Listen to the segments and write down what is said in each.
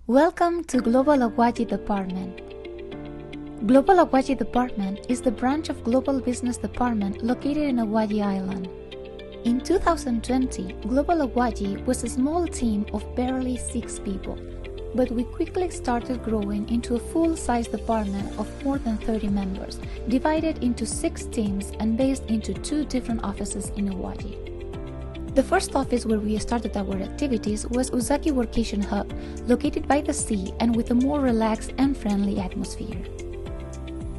Welcome to Global Awaji Department. Global Awaji Department is the branch of Global Business Department located in Awaji Island. In 2020, Global Awaji was a small team of barely 6 people, but we quickly started growing into a full-size department of more than 30 members, divided into 6 teams and based into 2 different offices in Awaji. The first office where we started our activities was Ozaki Workation Hub, located by the sea and with a more relaxed and friendly atmosphere.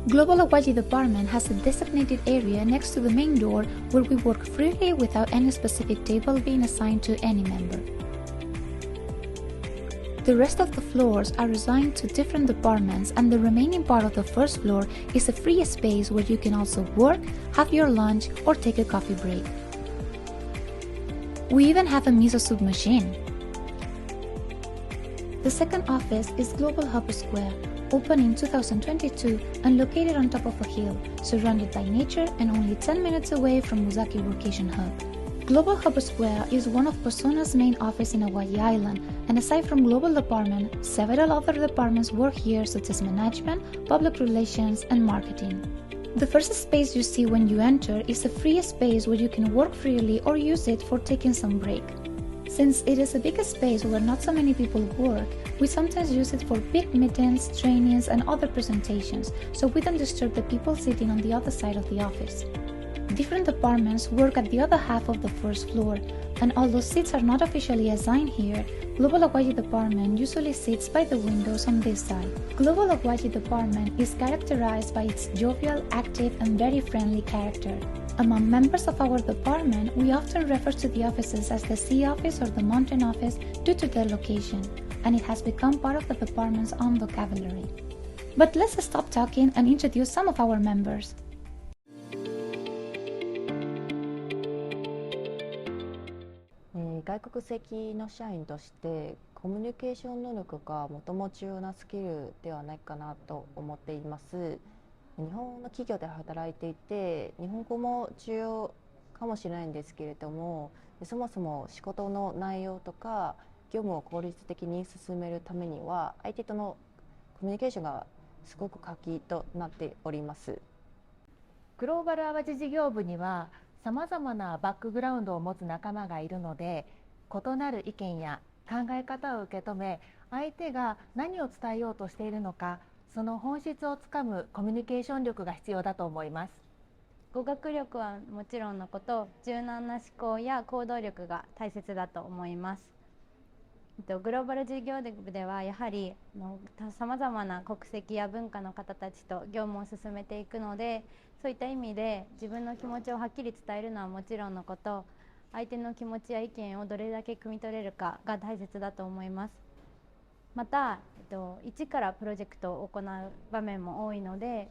Global Awaji Department has a designated area next to the main door where we work freely without any specific table being assigned to any member. The rest of the floors are assigned to different departments, and the remaining part of the first floor is a free space where you can also work, have your lunch, or take a coffee break. We even have a miso soup machine. The second office is Global Hub Square, opened in 2022 and located on top of a hill, surrounded by nature and only 10 minutes away from Ozaki Workation Hub. Global Hub Square is one of Persona's main offices in Awaji Island, and aside from Global Department, several other departments work here such as management, public relations, and marketing. The first space you see when you enter is a free space where you can work freely or use it for taking some break. Since it is a big space where not so many people work, we sometimes use it for big meetings, trainings, and other presentations, so we don't disturb the people sitting on the other side of the office. Different departments work at the other half of the first floor, and although seats are not officially assigned here, Global Awaji Department usually sits by the windows on this side. Global Awaji Department is characterized by its jovial, active, and very friendly character. Among members of our department, we often refer to the offices as the sea office or the mountain office due to their location, and it has become part of the department's own vocabulary. But let's stop talking and introduce some of our members. 外国籍の社員としてコミュニケーション能力が最も重要なスキルではないかなと思っています。日本の企業で働いていて日本語も重要かもしれないんですけれども、そもそも仕事の内容とか業務を効率的に進めるためには相手とのコミュニケーションがすごく鍵となっております。グローバルアワジ事業部にはさまざまなバックグラウンドを持つ仲間がいるので、異なる意見や考え方を受け止め、相手が何を伝えようとしているのか、その本質をつかむコミュニケーション力が必要だと思います。語学力はもちろんのこと、柔軟な思考や行動力が大切だと思います。グローバル事業部ではやはりさまざまな国籍や文化の方たちと業務を進めていくので、そういった意味で自分の気持ちをはっきり伝えるのはもちろんのこと、相手の気持ちや意見をどれだけ汲み取れるかが大切だと思います。また、一からプロジェクトを行う場面も多いので、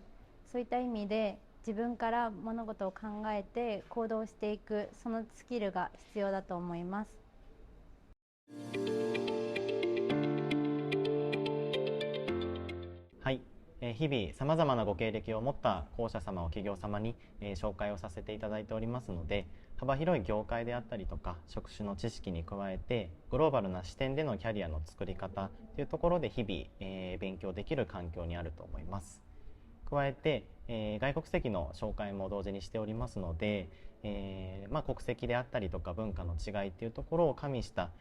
そういった意味で自分から物事を考えて行動していく、そのスキルが必要だと思います。はい、日々さまざまなご経歴を持った候補者様を企業様に紹介をさせていただいておりますので、幅広い業界であったりとか職種の知識に加えてグローバルな視点でのキャリアの作り方というところで日々勉強できる環境にあると思います。加えて外国籍の紹介も同時にしておりますので、国籍であったりとか文化の違いというところを加味した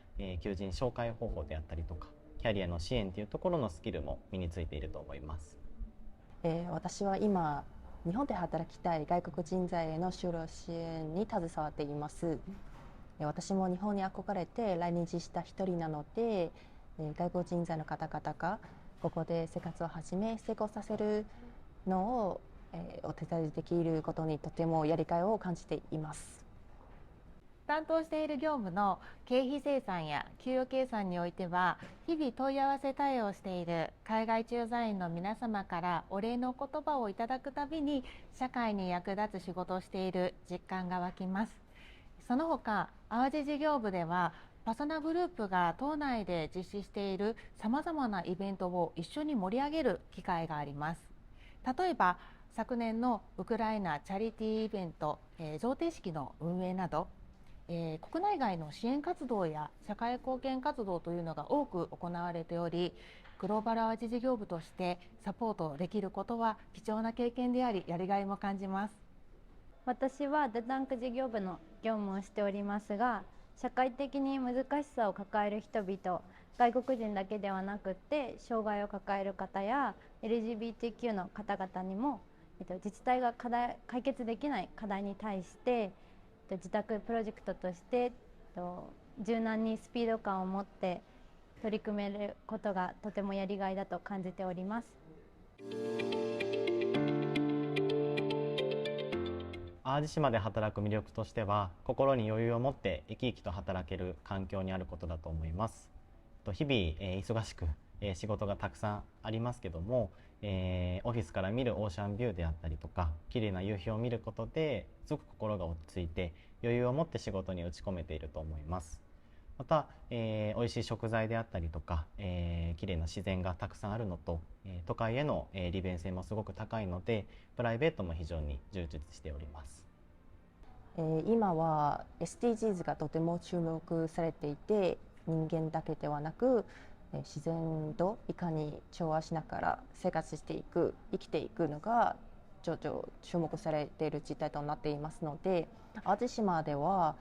求人紹介方法であったりとかキャリアの支援というところのスキルも身についていると思います。私は今日本で働きたい外国人材への就労支援に携わっています。私も日本に憧れて来日した一人なので、外国人材の方々がここで生活を始め成功させるのをお手伝いできることにとてもやりがいを感じています。担当している業務の経費精算や給与計算においては、日々問い合わせ対応している海外駐在員の皆様からお礼の言葉をいただくたびに、社会に役立つ仕事をしている実感が湧きます。その他、淡路事業部ではパソナグループが島内で実施しているさまざまなイベントを一緒に盛り上げる機会があります。例えば昨年のウクライナチャリティーイベント、贈呈式の運営など、国内外の支援活動や社会貢献活動というのが多く行われており、グローバル淡路事業部としてサポートできることは貴重な経験であり、やりがいも感じます。私はダタンク事業部の業務をしておりますが、社会的に難しさを抱える人々、外国人だけではなくって障害を抱える方や LGBTQ の方々にも、自治体が解決できない課題に対して自宅プロジェクトとして柔軟にスピード感を持って取り組めることがとてもやりがいだと感じております。淡路島で働く魅力としては、心に余裕を持って生き生きと働ける環境にあることだと思います。日々、忙しく、仕事がたくさんありますけども、オフィスから見るオーシャンビューであったりとか、綺麗な夕日を見ることですごく心が落ち着いて余裕を持って仕事に打ち込めていると思います。また、美味しい食材であったりとか、綺麗な自然がたくさんあるのと、都会への、利便性もすごく高いので、プライベートも非常に充実しております。今は SDGs がとても注目されていて、人間だけではなく自然といかに調和しながら生活していく、生きていくのが徐々注目されている事態となっていますので、淡路島では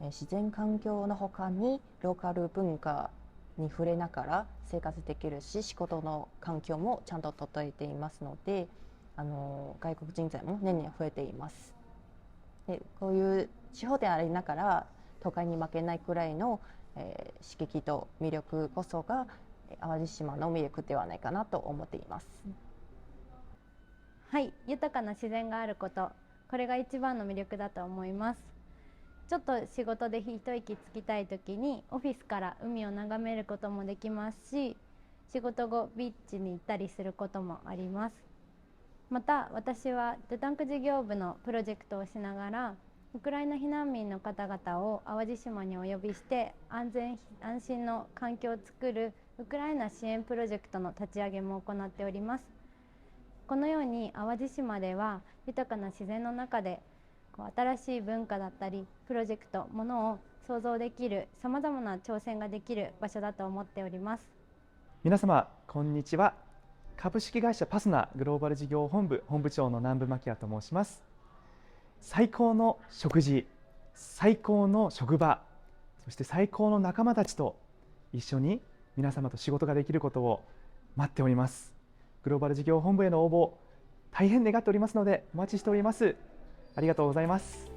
自然環境のほかにローカル文化に触れながら生活できるし、仕事の環境もちゃんと整えていますので、外国人材も年々増えています。でこういう地方でありながら都会に負けないくらいの刺激と魅力こそが淡路島の魅力ではないかなと思っています。はい、豊かな自然があること、これが一番の魅力だと思います。ちょっと仕事で一息つきたい時にオフィスから海を眺めることもできますし、仕事後ビーチに行ったりすることもあります。また私はダタンク事業部のプロジェクトをしながら、ウクライナ避難民の方々を淡路島にお呼びして安全安心の環境を作るウクライナ支援プロジェクトの立ち上げも行っております。このように淡路島では豊かな自然の中で新しい文化だったりプロジェクト、ものを想像できるさまざまな挑戦ができる場所だと思っております。皆様こんにちは。株式会社パスナグローバル事業本部本部長の南部牧也と申します。最高の食事、最高の職場、そして最高の仲間たちと一緒に皆様と仕事ができることを待っております。グローバル事業本部への応募大変願っておりますのでお待ちしております。ありがとうございます。